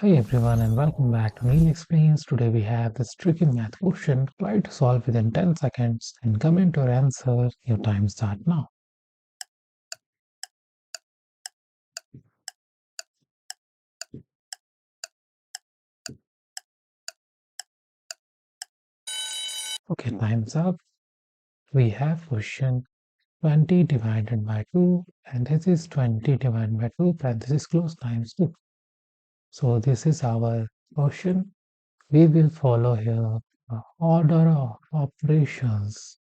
Hi everyone and welcome back to Neil Explains. Today we have this tricky math question. Try to solve within 10 seconds and comment your answer. Your time start now. Okay, time's up. We have question 20 divided by 2 and this is 20 divided by 2 parenthesis close times 2. So this is our question. We will follow here order of operations.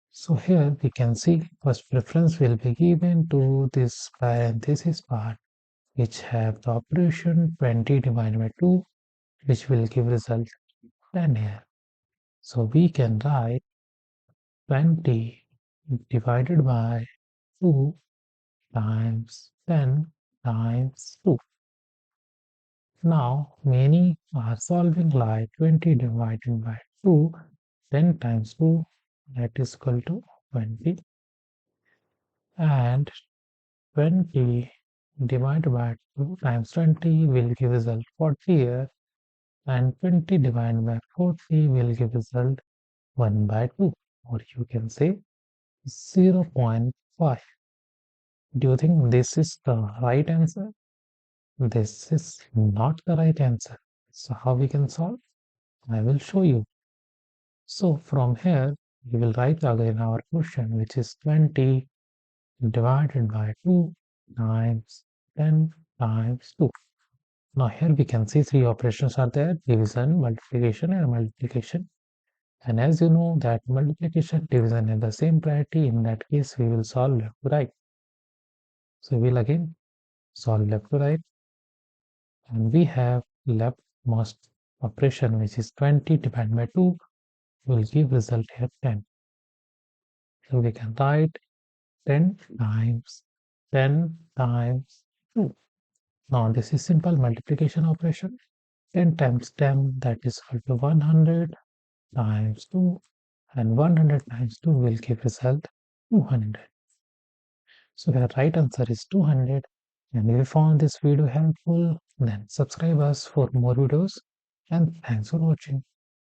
So here we can see first preference will be given to this parenthesis part which have the operation 20 divided by 2 which will give result 10 here. So we can write 20 divided by 2 times 10 times 2. Now many are solving like 20 divided by 2, 10 times 2 that is equal to 20 and 20 divided by 2 times 20 will give result 40 here and 20 divided by 40 will give result 1 by 2 or you can say 0.5. Do you think this is the right answer? This is not the right answer. So how we can solve? I will show you. So from here we will write again our question which is 20 divided by 2 times 10 times 2. Now here we can see three operations are there: division, multiplication and multiplication. And as you know that multiplication division have the same priority, in that case we will solve left to right. So we will again solve left to right and we have leftmost operation which is 20 divided by 2 will give result here 10. So we can write 10 times 10 times 2. Now this is simple multiplication operation. 10 times 10 that is equal to 100 times 2 and 100 times 2 will give result 200. So the right answer is 200. And if you found this video helpful, then subscribe us for more videos and thanks for watching.